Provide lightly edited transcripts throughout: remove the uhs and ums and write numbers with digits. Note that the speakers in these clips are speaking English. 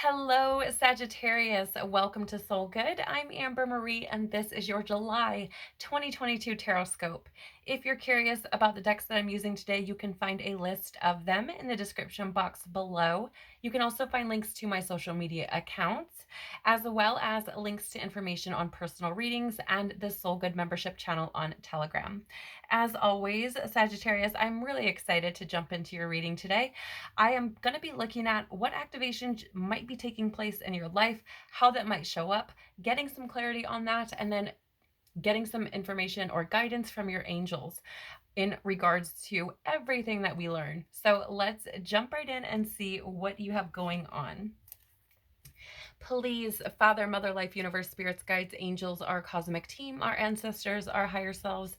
Hello, Sagittarius. Welcome to Soul Good. I'm Amber Marie, and this is your July 2022 Tarotscope. If you're curious about the decks that I'm using today, you can find a list of them in the description box below. You can also find links to my social media accounts, as well as links to information on personal readings and the Soul Good membership channel on Telegram. As always, Sagittarius, I'm really excited to jump into your reading today. I am going to be looking at what activations might be taking place in your life, how that might show up, getting some clarity on that, and then getting some information or guidance from your angels in regards to everything that we learn. So let's jump right in and see what you have going on. Please, Father, Mother, Life, Universe, Spirits, Guides, Angels, our cosmic team, our ancestors, our higher selves,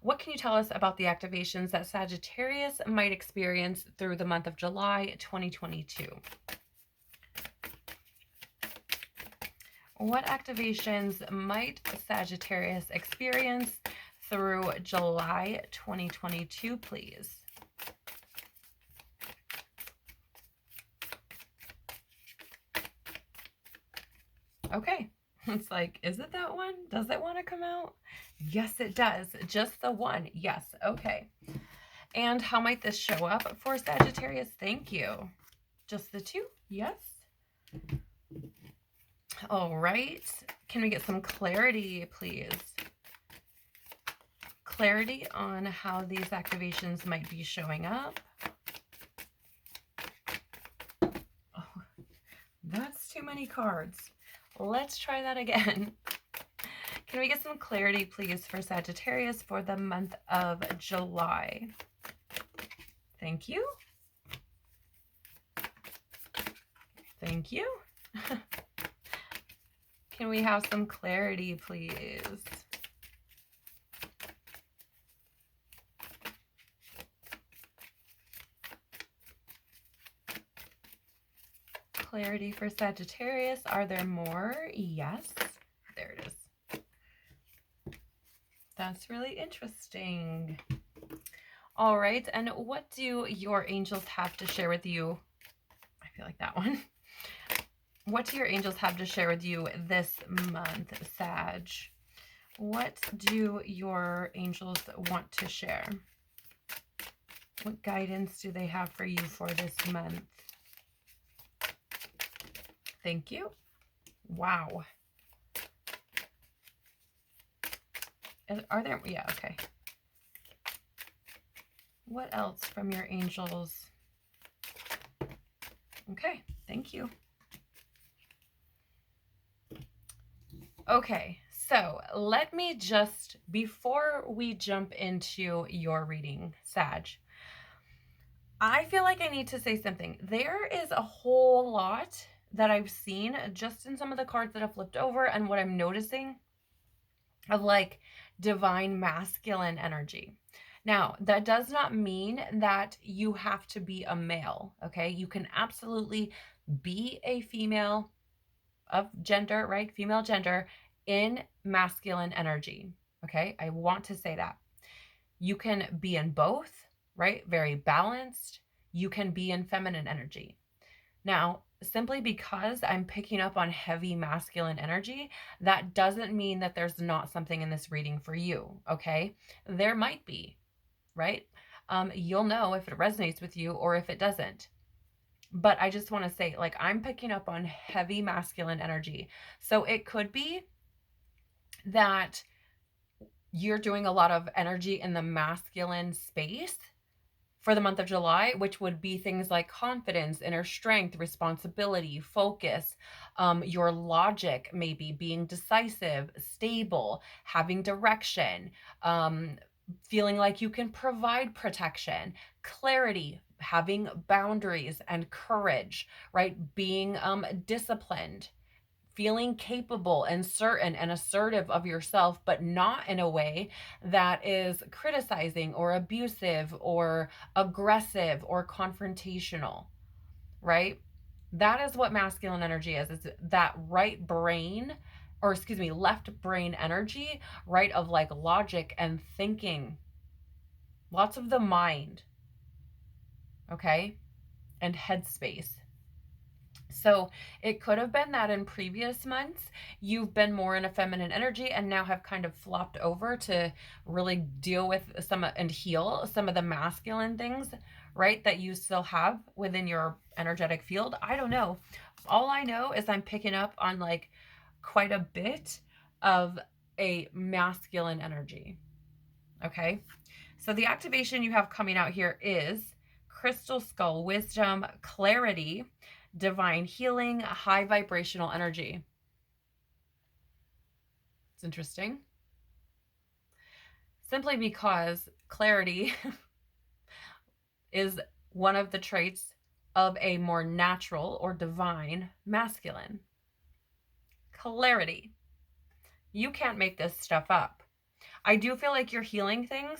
what can you tell us about the activations that Sagittarius might experience through the month of July 2022? What activations might Sagittarius experience through July 2022, please? Okay, it's like, is it that one? Does it want to come out? Yes, it does. Just the one. Yes. Okay. And how might this show up for Sagittarius? Thank you. Just the two? Yes. All right. Can we get some clarity, please? Clarity on how these activations might be showing up. Oh, that's too many cards. Let's try that again. Can we get some clarity, please, for Sagittarius for the month of July? Thank you. Thank you. Can we have some clarity, please? Clarity for Sagittarius. Are there more? Yes. There it is. That's really interesting. All right. And what do your angels have to share with you? I feel like that one. What do your angels have to share with you this month, Sag? What do your angels want to share? What guidance do they have for you for this month? Thank you. Wow. Are there? Yeah, okay. What else from your angels? Okay, thank you. Okay, so let me just, before we jump into your reading, Sag, I feel like I need to say something. There is a whole lot that I've seen just in some of the cards that have flipped over and what I'm noticing of like divine masculine energy. Now, that does not mean that you have to be a male, okay? You can absolutely be a female of gender, right? Female gender in masculine energy, okay? I want to say that. You can be in both, right? Very balanced. You can be in feminine energy. Now, simply because I'm picking up on heavy masculine energy, that doesn't mean that there's not something in this reading for you, okay? There might be, right? You'll know if it resonates with you or if it doesn't. But I just want to say, like, I'm picking up on heavy masculine energy. So it could be that you're doing a lot of energy in the masculine space for the month of July, which would be things like confidence, inner strength, responsibility, focus, your logic, maybe being decisive, stable, having direction, feeling like you can provide protection, clarity, having boundaries and courage, right? Being disciplined, feeling capable and certain and assertive of yourself, but not in a way that is criticizing or abusive or aggressive or confrontational, right? That is what masculine energy is. It's that right brain, or excuse me, left brain energy, right? Of like logic and thinking, lots of the mind, okay? And headspace. So it could have been that in previous months, you've been more in a feminine energy and now have kind of flopped over to really deal with some and heal some of the masculine things, right? That you still have within your energetic field. I don't know. All I know is I'm picking up on like quite a bit of a masculine energy. Okay. So the activation you have coming out here is Crystal Skull, Wisdom, Clarity, Divine Healing, High Vibrational Energy. It's interesting. Simply because clarity is one of the traits of a more natural or divine masculine. Clarity. You can't make this stuff up. I do feel like you're healing things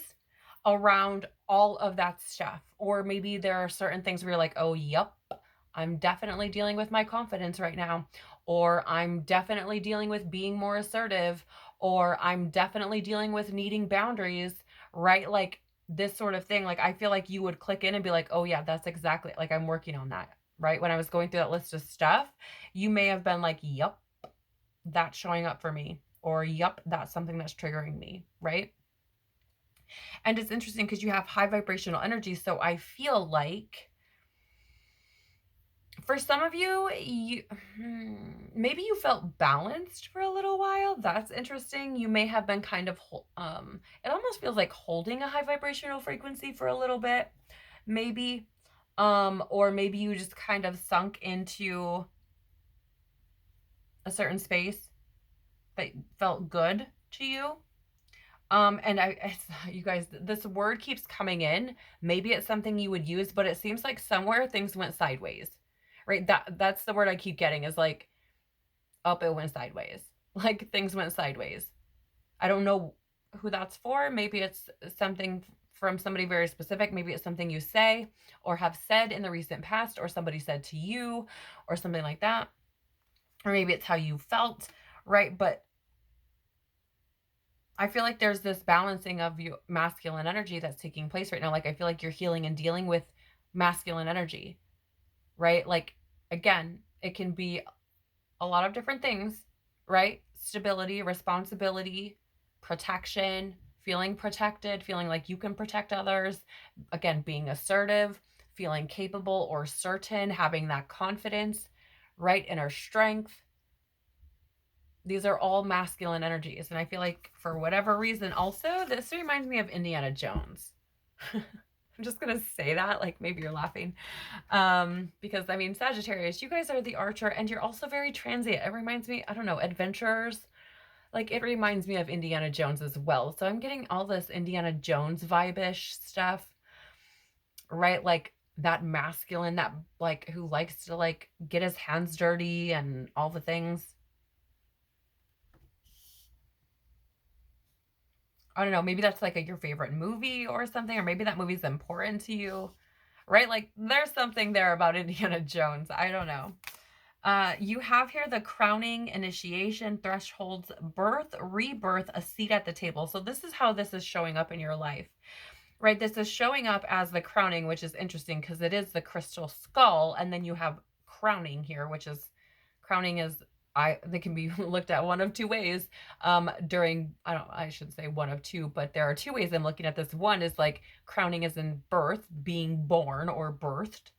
around all of that stuff. Or maybe there are certain things where you're like, oh, yep, I'm definitely dealing with my confidence right now. Or I'm definitely dealing with being more assertive. Or I'm definitely dealing with needing boundaries, right? Like this sort of thing. Like I feel like you would click in and be like, oh yeah, that's exactly, like I'm working on that, right? When I was going through that list of stuff, you may have been like, yep, that's showing up for me. Or yep, that's something that's triggering me, right? And it's interesting because you have high vibrational energy. So I feel like for some of you, maybe you felt balanced for a little while. That's interesting. You may have been kind of, it almost feels like holding a high vibrational frequency for a little bit, maybe. Or maybe you just kind of sunk into a certain space that felt good to you. And you guys, this word keeps coming in. Maybe it's something you would use, but it seems like somewhere things went sideways, right? That's the word I keep getting is like, up, it went sideways. Like things went sideways. I don't know who that's for. Maybe it's something from somebody very specific. Maybe it's something you say or have said in the recent past, or somebody said to you, or something like that. Or maybe it's how you felt, right? But I feel like there's this balancing of you masculine energy that's taking place right now. Like I feel like you're healing and dealing with masculine energy, right? Like again, it can be a lot of different things, right? Stability, responsibility, protection, feeling protected, feeling like you can protect others. Again, being assertive, feeling capable or certain, having that confidence, right? Inner strength. These are all masculine energies. And I feel like for whatever reason, also, this reminds me of Indiana Jones. I'm just going to say that, like maybe you're laughing. Because I mean, Sagittarius, you guys are the archer and you're also very transient. It reminds me, I don't know, adventurers. Like it reminds me of Indiana Jones as well. So I'm getting all this Indiana Jones vibe-ish stuff, right? Like that masculine, that like who likes to like get his hands dirty and all the things. I don't know, maybe that's like your favorite movie or something, or maybe that movie's important to you, right? Like there's something there about Indiana Jones. I don't know. You have here the crowning, initiation, thresholds, birth, rebirth, a seat at the table. So this is how this is showing up in your life, right? This is showing up as the crowning, which is interesting because it is the crystal skull. And then you have crowning here, which is crowning is they can be looked at one of two ways during, I shouldn't say one of two, but there are two ways I'm looking at this. One is like crowning is in birth, being born or birthed,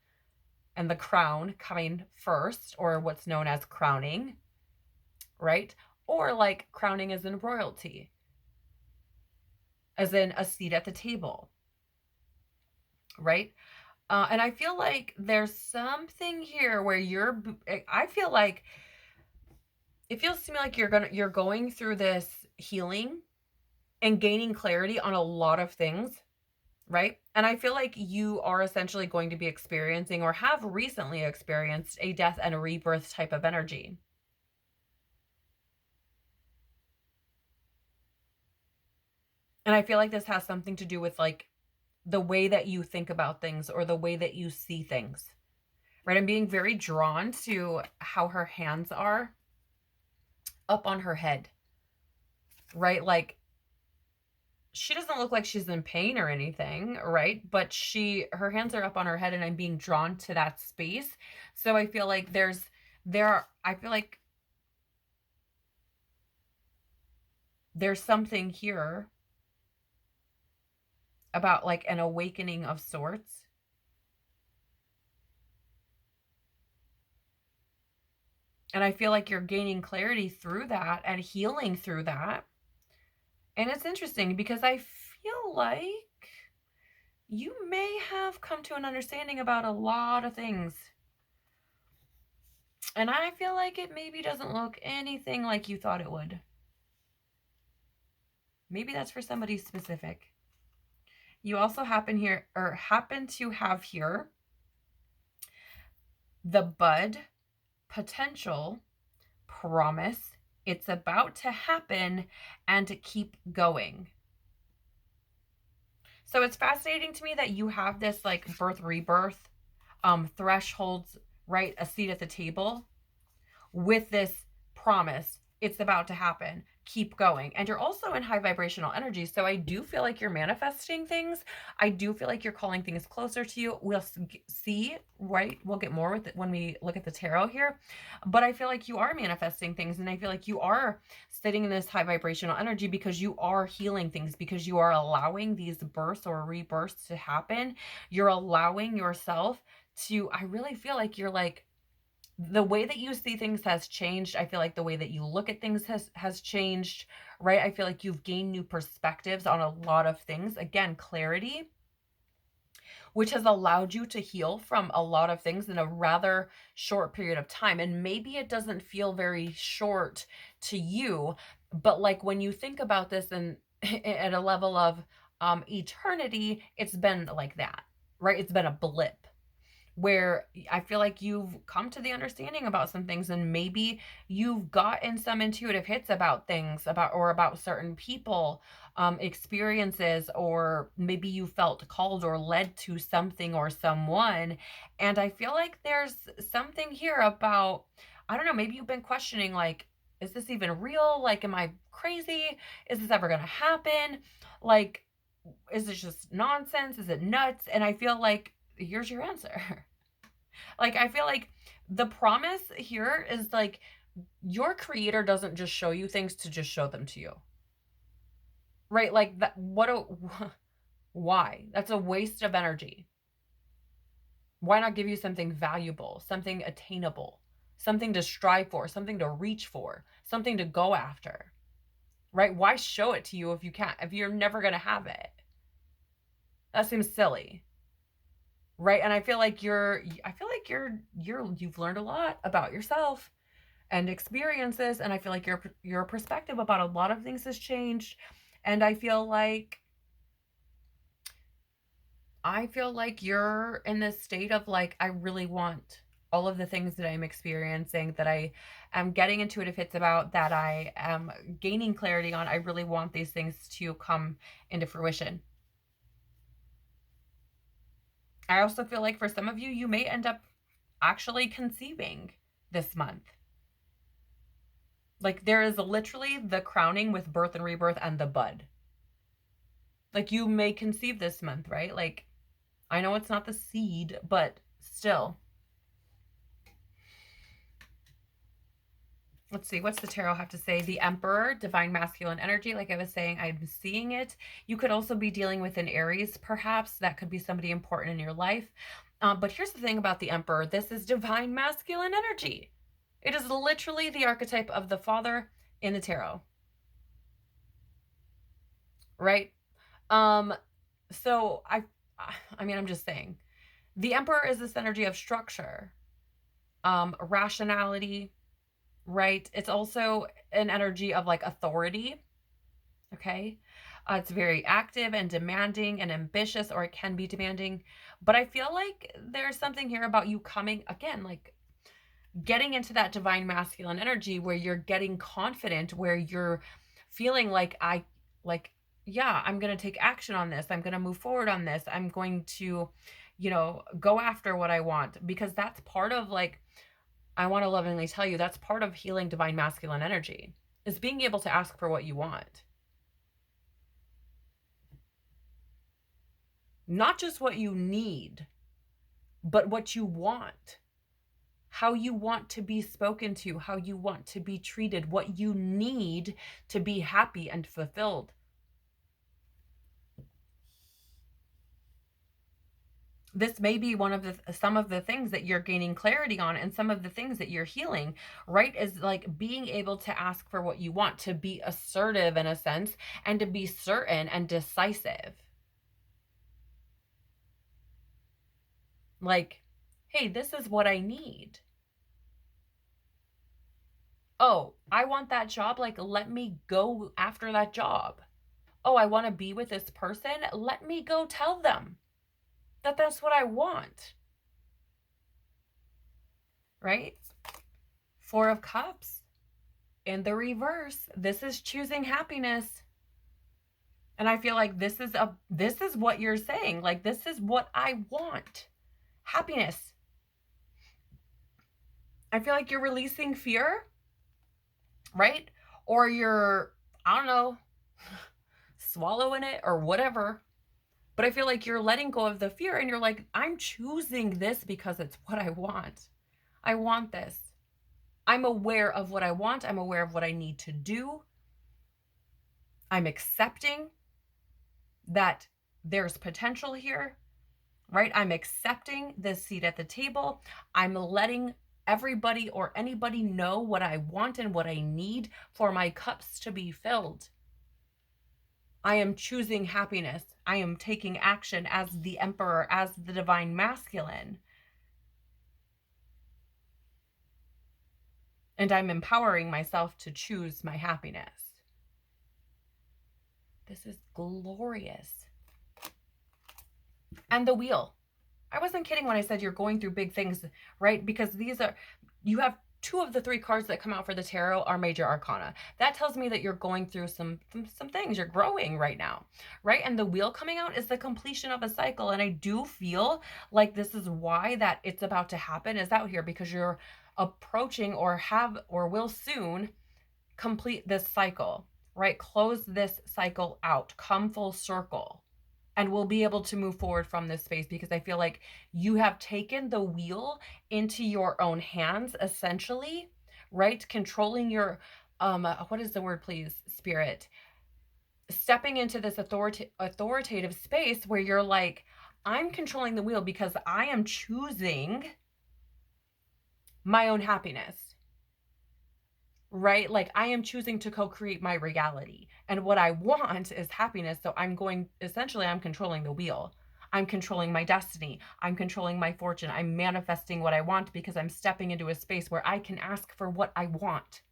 and the crown coming first, or what's known as crowning, right? Or like crowning is in royalty, as in a seat at the table, right? And I feel like there's something here where I feel like it feels to me like you're going through this healing and gaining clarity on a lot of things, right? And I feel like you are essentially going to be experiencing or have recently experienced a death and a rebirth type of energy. And I feel like this has something to do with like the way that you think about things or the way that you see things, right? I'm being very drawn to how her hands are up on her head, right? Like she doesn't look like she's in pain or anything, right? But her hands are up on her head and I'm being drawn to that space. So I feel like there's I feel like there's something here about like an awakening of sorts. And I feel like you're gaining clarity through that and healing through that. And it's interesting because I feel like you may have come to an understanding about a lot of things. And I feel like it maybe doesn't look anything like you thought it would. Maybe that's for somebody specific. You also happen to have here the bud, potential, promise, it's about to happen, and to keep going. So it's fascinating to me that you have this like birth rebirth thresholds, right? A seat at the table with this promise. It's about to happen. Keep going. And you're also in high vibrational energy. So I do feel like you're manifesting things. I do feel like you're calling things closer to you. We'll see, right? We'll get more with it when we look at the tarot here. But I feel like you are manifesting things. And I feel like you are sitting in this high vibrational energy because you are healing things, because you are allowing these births or rebirths to happen. You're allowing yourself to, I really feel like you're like, the way that you see things has changed. I feel like the way that you look at things has changed, right? I feel like you've gained new perspectives on a lot of things. Again, clarity, which has allowed you to heal from a lot of things in a rather short period of time. And maybe it doesn't feel very short to you, but like when you think about this and at a level of eternity, it's been like that, right? It's been a blip where I feel like you've come to the understanding about some things, and maybe you've gotten some intuitive hits about things, about certain people, experiences, or maybe you felt called or led to something or someone. And I feel like there's something here about, I don't know, maybe you've been questioning, like, is this even real? Like, am I crazy? Is this ever going to happen? Like, is this just nonsense? Is it nuts? And I feel like here's your answer. Like, I feel like the promise here is like your creator doesn't just show you things to just show them to you. Right? Like that, why? That's a waste of energy. Why not give you something valuable, something attainable, something to strive for, something to reach for, something to go after? Right? Why show it to you if you can't, if you're never going to have it? That seems silly. Right? And I feel like you've learned a lot about yourself and experiences, and I feel like your perspective about a lot of things has changed. And I feel like you're in this state of like, I really want all of the things that I'm experiencing, that I am getting intuitive hits about, that I am gaining clarity on. I really want these things to come into fruition. I also feel like for some of you, you may end up actually conceiving this month. Like there is literally the crowning with birth and rebirth and the bud. Like you may conceive this month, right? Like I know it's not the seed, but still. Let's see, what's the tarot have to say? The Emperor, divine masculine energy. Like I was saying, I'm seeing it. You could also be dealing with an Aries, perhaps. That could be somebody important in your life. But here's the thing about the Emperor. This is divine masculine energy. It is literally the archetype of the father in the tarot. Right? So I mean, I'm just saying. The Emperor is this energy of structure, rationality, right? It's also an energy of like authority. Okay. It's very active and demanding and ambitious, or it can be demanding. But I feel like there's something here about you coming again, like getting into that divine masculine energy where you're getting confident, where you're feeling like, yeah, I'm going to take action on this. I'm going to move forward on this. I'm going to, go after what I want, because that's part of like, I want to lovingly tell you, that's part of healing divine masculine energy, is being able to ask for what you want. Not just what you need, but what you want. how you want to be spoken to, how you want to be treated, what you need to be happy and fulfilled. This may be some of the things that you're gaining clarity on, and some of the things that you're healing, right? Is like being able to ask for what you want, to be assertive in a sense, and to be certain and decisive. Like, hey, this is what I need. Oh, I want that job. Like, let me go after that job. Oh, I want to be with this person. Let me go tell them that that's what I want. Right? Four of Cups. In the reverse, this is choosing happiness. And I feel like this is what you're saying. Like, this is what I want. Happiness. I feel like you're releasing fear, right? Or you're, I don't know, swallowing it or whatever. But I feel like you're letting go of the fear and you're like, I'm choosing this because it's what I want. I want this. I'm aware of what I want. I'm aware of what I need to do. I'm accepting that there's potential here, right? I'm accepting this seat at the table. I'm letting everybody or anybody know what I want and what I need for my cups to be filled. I am choosing happiness. I am taking action as the Emperor, as the divine masculine. And I'm empowering myself to choose my happiness. This is glorious. And the Wheel. I wasn't kidding when I said you're going through big things, right? Because you have 2 of the 3 cards that come out for the tarot are major arcana. That tells me that you're going through some things. You're growing right now, right? And the Wheel coming out is the completion of a cycle. And I do feel like this is why that it's about to happen is out here, because you're approaching or will soon complete this cycle, right? Close this cycle out, come full circle. And we'll be able to move forward from this space, because I feel like you have taken the wheel into your own hands, essentially, right? Controlling your, what is the word, please, Spirit? Stepping into this authoritative space where you're like, I'm controlling the wheel because I am choosing my own happiness. Right? Like, I am choosing to co-create my reality. And what I want is happiness. So I'm controlling the wheel. I'm controlling my destiny. I'm controlling my fortune. I'm manifesting what I want because I'm stepping into a space where I can ask for what I want.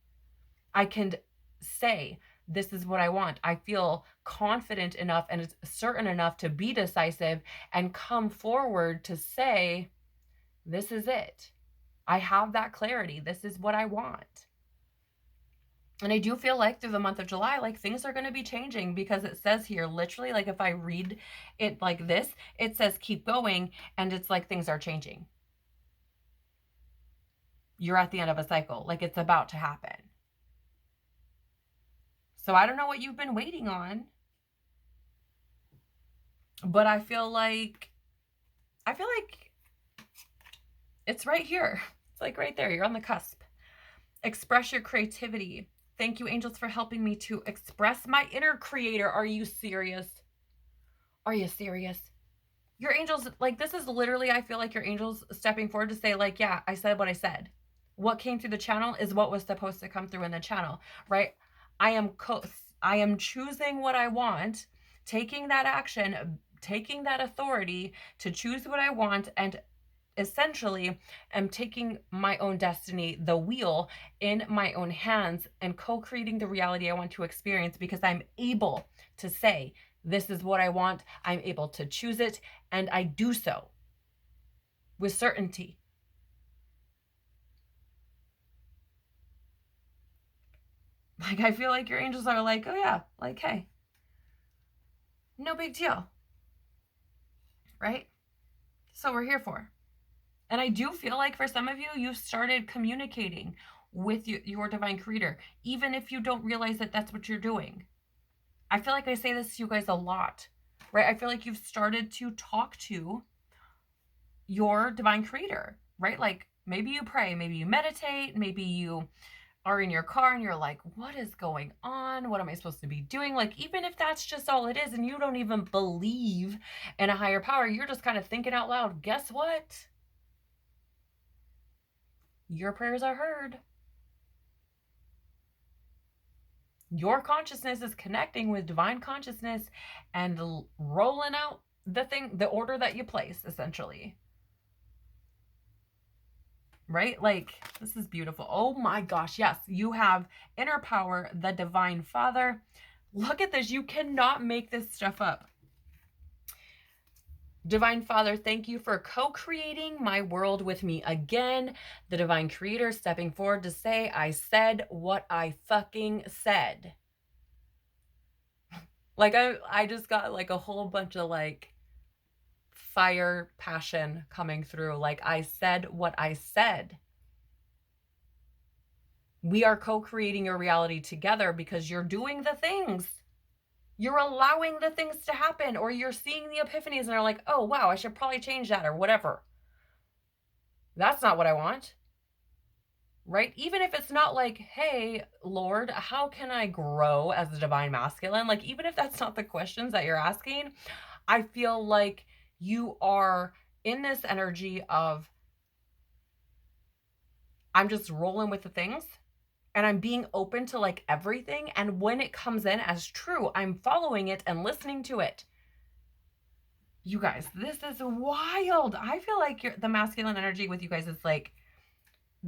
I can say, this is what I want. I feel confident enough and certain enough to be decisive and come forward to say, this is it. I have that clarity. This is what I want. And I do feel like through the month of July, like, things are going to be changing, because it says here, literally, like, if I read it like this, it says keep going, and it's like things are changing. You're at the end of a cycle, like it's about to happen. So I don't know what you've been waiting on, but I feel like it's right here. It's like right there. You're on the cusp. Express your creativity. Thank you, angels, for helping me to express my inner creator. Are you serious? Are you serious? Your angels, like, this is literally, I feel like your angels stepping forward to say, like, yeah, I said what I said. What came through the channel is what was supposed to come through in the channel, right? I am choosing what I want, taking that action, taking that authority to choose what I want, and essentially am taking my own destiny, the wheel, in my own hands, and co-creating the reality I want to experience, because I'm able to say, this is what I want. I'm able to choose it, and I do so with certainty. Like, I feel like your angels are like, oh yeah, like, hey, no big deal, right? So we're here for. And I do feel like for some of you, you've started communicating with your divine creator, even if you don't realize that that's what you're doing. I feel like I say this to you guys a lot, right? I feel like you've started to talk to your divine creator, right? Like, Maybe you pray, maybe you meditate, maybe you are in your car and you're like, what is going on? What am I supposed to be doing? Like, even if that's just all it is and you don't even believe in a higher power, you're just kind of thinking out loud, guess what? Your prayers are heard. Your consciousness is connecting with divine consciousness and rolling out the order that you place, essentially. Right? Like, this is beautiful. Oh my gosh, yes. You have inner power, the divine father. Look at this. You cannot make this stuff up. Divine Father, thank you for co-creating my world with me again. The divine creator stepping forward to say, I said what I fucking said. Like, I just got like a whole bunch of like fire passion coming through. Like, I said what I said. We are co-creating your reality together because you're doing the things. You're allowing the things to happen, or you're seeing the epiphanies and are like, oh, wow, I should probably change that or whatever. That's not what I want. Right? Even if it's not like, hey, Lord, how can I grow as a divine masculine? Like, even if that's not the questions that you're asking, I feel like you are in this energy of, I'm just rolling with the things and I'm being open to like everything. And when it comes in as true, I'm following it and listening to it. You guys, this is wild. I feel like the masculine energy with you guys is like,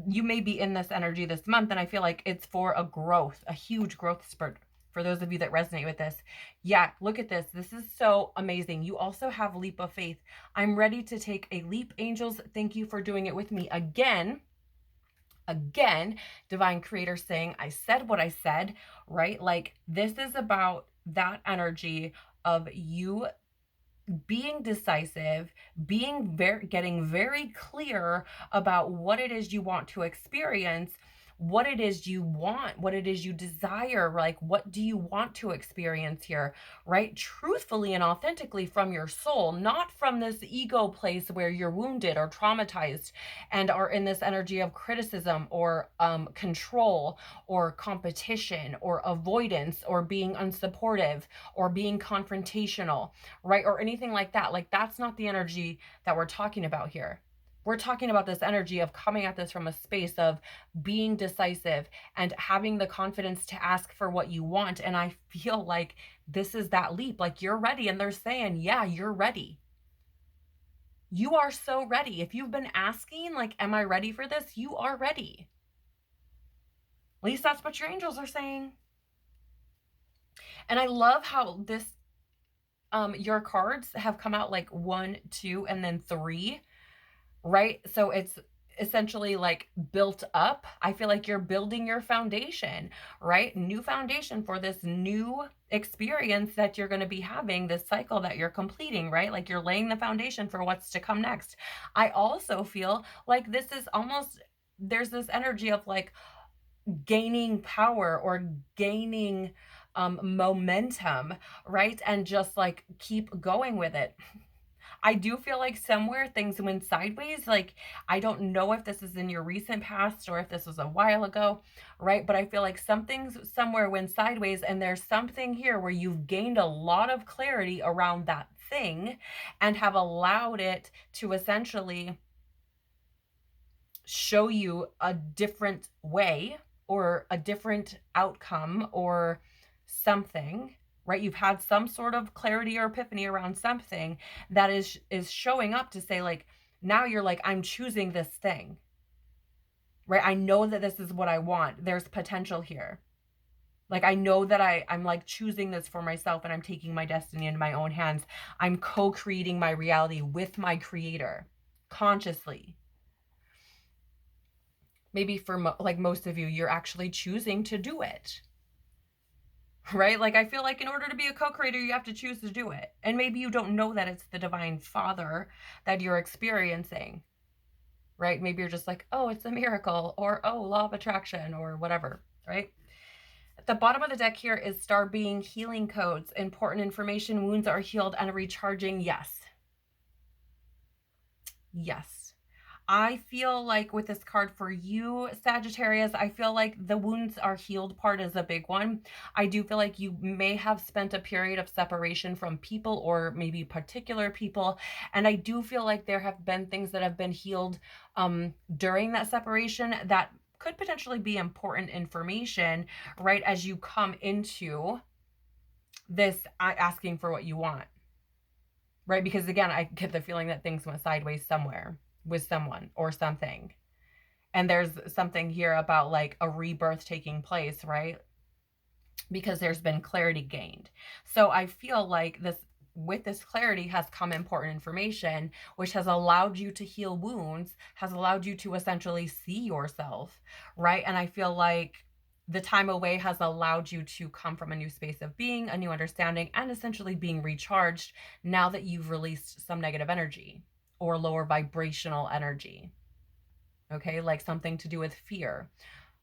you may be in this energy this month, and I feel like it's for a growth, a huge growth spurt. For those of you that resonate with this, yeah, look at this. This is so amazing. You also have leap of faith. I'm ready to take a leap, angels. Thank you for doing it with me again. Again, divine creator saying, I said what I said, right? Like, this is about that energy of you being decisive, getting very clear about what it is you want to experience, what it is you want, what it is you desire, like what do you want to experience here, right? Truthfully and authentically from your soul, not from this ego place where you're wounded or traumatized and are in this energy of criticism or control or competition or avoidance or being unsupportive or being confrontational, right? Or anything like that. Like, that's not the energy that we're talking about here. We're talking about this energy of coming at this from a space of being decisive and having the confidence to ask for what you want. And I feel like this is that leap. Like, you're ready. And they're saying, yeah, you're ready. You are so ready. If you've been asking, like, am I ready for this? You are ready. At least that's what your angels are saying. And I love how this, your cards have come out like 1, 2, and then 3. Right? So it's essentially like built up. I feel like you're building your foundation, right? New foundation for this new experience that you're going to be having, this cycle that you're completing, right? Like, you're laying the foundation for what's to come next. I also feel like this is almost, there's this energy of like gaining power or gaining momentum, right? And just like keep going with it. I do feel like somewhere things went sideways. Like, I don't know if this is in your recent past or if this was a while ago, right? But I feel like something's somewhere went sideways, and there's something here where you've gained a lot of clarity around that thing and have allowed it to essentially show you a different way or a different outcome or something, right? You've had some sort of clarity or epiphany around something that is showing up to say, like, now you're like, I'm choosing this thing, right? I know that this is what I want. There's potential here. Like, I know that I'm like choosing this for myself, and I'm taking my destiny into my own hands. I'm co-creating my reality with my creator consciously. Maybe for like most of you, you're actually choosing to do it. Right? Like, I feel like in order to be a co-creator, you have to choose to do it. And maybe you don't know that it's the divine father that you're experiencing, right? Maybe you're just like, oh, it's a miracle, or, oh, law of attraction, or whatever, right? At the bottom of the deck here is star being healing codes, important information, wounds are healed and recharging. Yes. Yes. I feel like with this card for you, Sagittarius, I feel like the wounds are healed part is a big one. I do feel like you may have spent a period of separation from people or maybe particular people. And I do feel like there have been things that have been healed during that separation that could potentially be important information, right? As you come into this asking for what you want, right? Because again, I get the feeling that things went sideways somewhere with someone or something. And there's something here about like a rebirth taking place, right? Because there's been clarity gained. So I feel like this, with this clarity has come important information, which has allowed you to heal wounds, has allowed you to essentially see yourself, right? And I feel like the time away has allowed you to come from a new space of being, a new understanding, and essentially being recharged now that you've released some negative energy or lower vibrational energy. Okay, like something to do with fear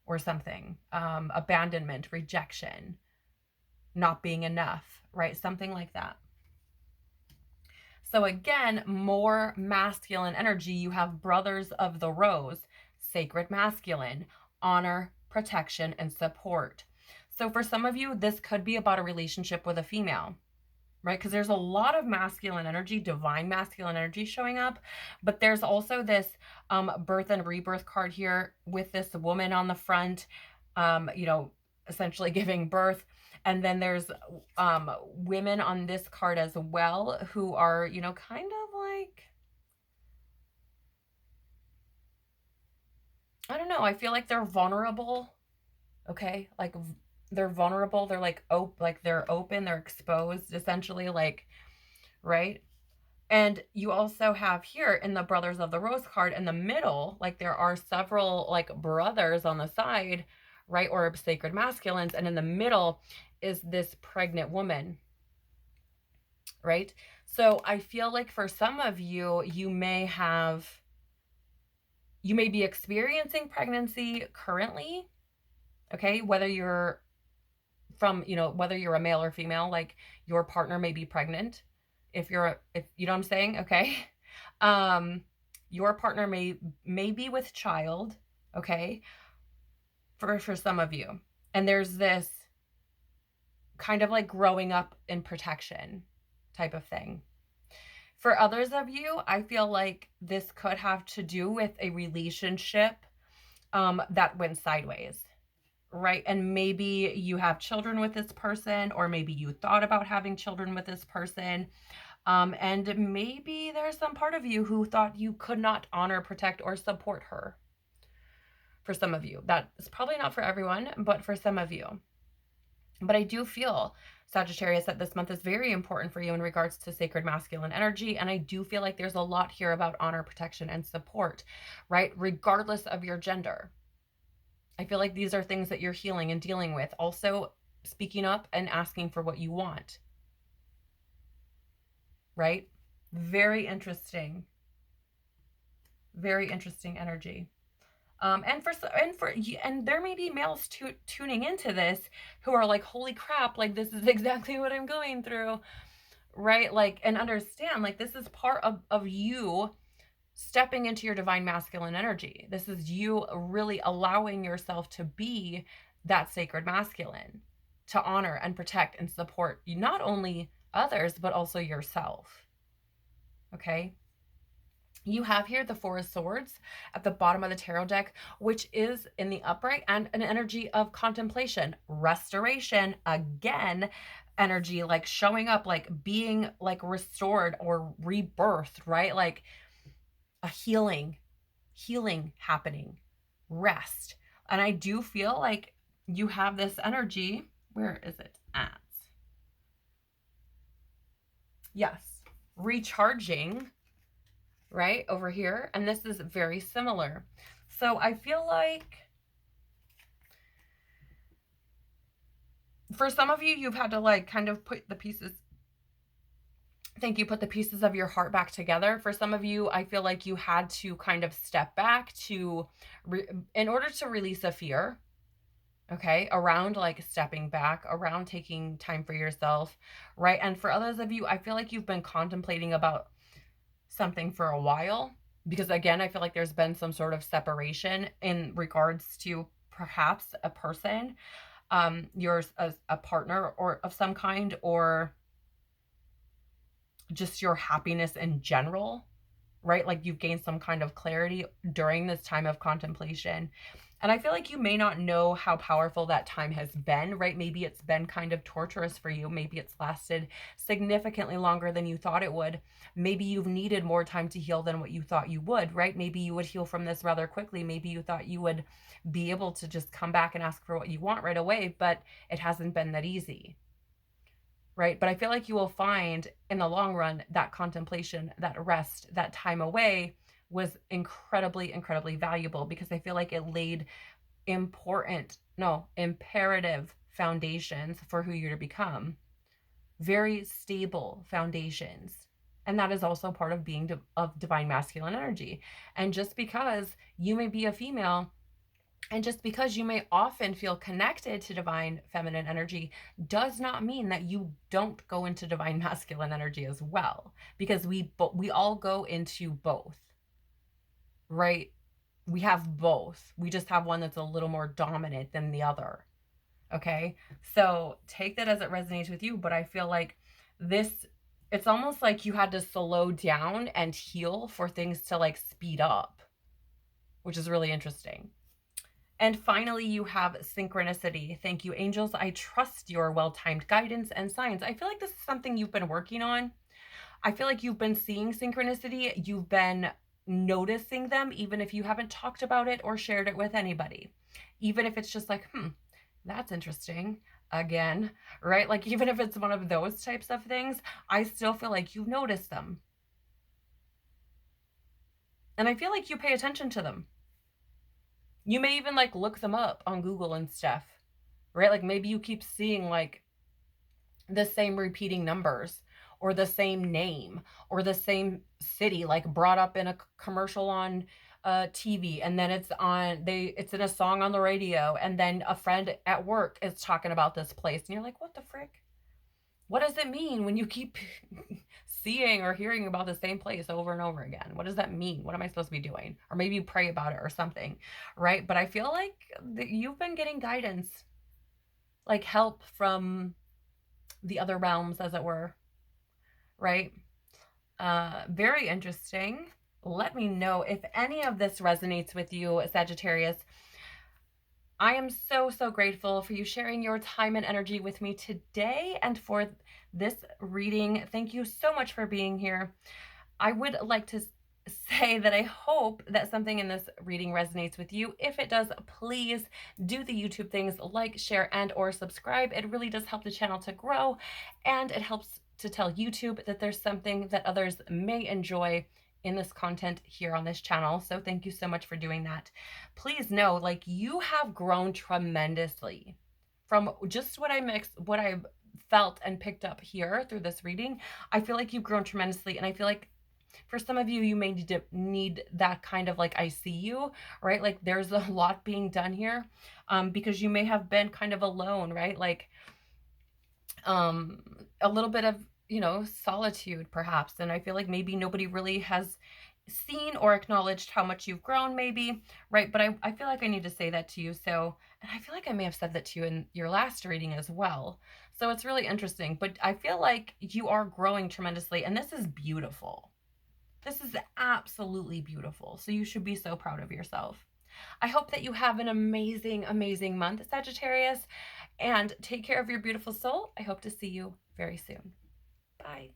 or something, abandonment, rejection, not being enough, right? Something like that. So again, more masculine energy. You have brothers of the rose, sacred masculine, honor, protection, and support. So for some of you, this could be about a relationship with a female, right? Because there's a lot of masculine energy, divine masculine energy showing up, but there's also this birth and rebirth card here with this woman on the front, essentially giving birth. And then there's women on this card as well who are, kind of like, I don't know, I feel like they're vulnerable. Okay, like they're vulnerable. They're like they're open, they're exposed, essentially, like, right? And you also have here in the Brothers of the Rose card in the middle, like there are several like brothers on the side, right? Or sacred masculines. And in the middle is this pregnant woman, right? So I feel like for some of you, you may be experiencing pregnancy currently, okay? Whether you're whether you're a male or female, like your partner may be pregnant. If you know what I'm saying, okay? Your partner may be with child, okay? For some of you. And there's this kind of like growing up in protection type of thing. For others of you, I feel like this could have to do with a relationship that went sideways, right? And maybe you have children with this person, or maybe you thought about having children with this person. And maybe there's some part of you who thought you could not honor, protect, or support her. For some of you, that is probably not for everyone, but for some of you. But I do feel, Sagittarius, that this month is very important for you in regards to sacred masculine energy. And I do feel like there's a lot here about honor, protection, and support, right? Regardless of your gender. I feel like these are things that you're healing and dealing with. Also, speaking up and asking for what you want, right? Very interesting energy. And there may be males tuning into this who are like, holy crap, like this is exactly what I'm going through, right? Like, and understand, like, this is part of you stepping into your divine masculine energy. This is you really allowing yourself to be that sacred masculine, to honor and protect and support not only others, but also yourself. Okay. You have here the Four of Swords at the bottom of the tarot deck, which is in the upright and an energy of contemplation, restoration, again, energy, like showing up, like being like restored or rebirthed, right? Like a healing happening, rest. And I do feel like you have this energy. Where is it at? Yes, recharging, right over here. And this is very similar. So I feel like for some of you, you've had to like kind of put the pieces, put the pieces of your heart back together. For some of you, I feel like you had to kind of step back in order to release a fear, okay, around like stepping back, around taking time for yourself, right? And for others of you, I feel like you've been contemplating about something for a while, because again, I feel like there's been some sort of separation in regards to perhaps a person, yours as a partner or of some kind, or just your happiness in general, right? Like you've gained some kind of clarity during this time of contemplation. And I feel like you may not know how powerful that time has been, right? Maybe it's been kind of torturous for you. Maybe it's lasted significantly longer than you thought it would. Maybe you've needed more time to heal than what you thought you would, right? Maybe you would heal from this rather quickly. Maybe you thought you would be able to just come back and ask for what you want right away, but it hasn't been that easy, right? But I feel like you will find in the long run that contemplation, that rest, that time away was incredibly, incredibly valuable, because I feel like it laid imperative foundations for who you're to become. Very stable foundations. And that is also part of being of divine masculine energy. And just because you may be a female, and just because you may often feel connected to divine feminine energy, does not mean that you don't go into divine masculine energy as well, because we all go into both, right? We have both. We just have one that's a little more dominant than the other. Okay? So take that as it resonates with you, but I feel like it's almost like you had to slow down and heal for things to like speed up, which is really interesting. And finally, you have synchronicity. Thank you, angels. I trust your well-timed guidance and signs. I feel like this is something you've been working on. I feel like you've been seeing synchronicity. You've been noticing them, even if you haven't talked about it or shared it with anybody. Even if it's just like, that's interesting. Again, right? Like, even if it's one of those types of things, I still feel like you notice them. And I feel like you pay attention to them. You may even like look them up on Google and stuff, right? Like maybe you keep seeing like the same repeating numbers, or the same name, or the same city, like brought up in a commercial on TV, and then it's in a song on the radio, and then a friend at work is talking about this place, and you're like, what the frick? What does it mean when you keep seeing or hearing about the same place over and over again? What does that mean? What am I supposed to be doing? Or maybe you pray about it or something, right? But I feel like you've been getting guidance, like help from the other realms, as it were, right? Very interesting. Let me know if any of this resonates with you, Sagittarius. I am so, so grateful for you sharing your time and energy with me today and for this reading. Thank you so much for being here. I would like to say that I hope that something in this reading resonates with you. If it does, please do the YouTube things, like, share, and or subscribe. It really does help the channel to grow, and it helps to tell YouTube that there's something that others may enjoy in this content here on this channel. So thank you so much for doing that. Please know, like, you have grown tremendously from just what I've felt and picked up here through this reading. I feel like you've grown tremendously, and I feel like for some of you, you may need that kind of like, I see you, right? Like there's a lot being done here, because you may have been kind of alone, right? Like a little bit of, solitude perhaps. And I feel like maybe nobody really has seen or acknowledged how much you've grown, maybe, right? But I feel like I need to say that to you. So, and I feel like I may have said that to you in your last reading as well. So it's really interesting, but I feel like you are growing tremendously, and this is beautiful. This is absolutely beautiful. So you should be so proud of yourself. I hope that you have an amazing, amazing month, Sagittarius, and take care of your beautiful soul. I hope to see you very soon. Bye.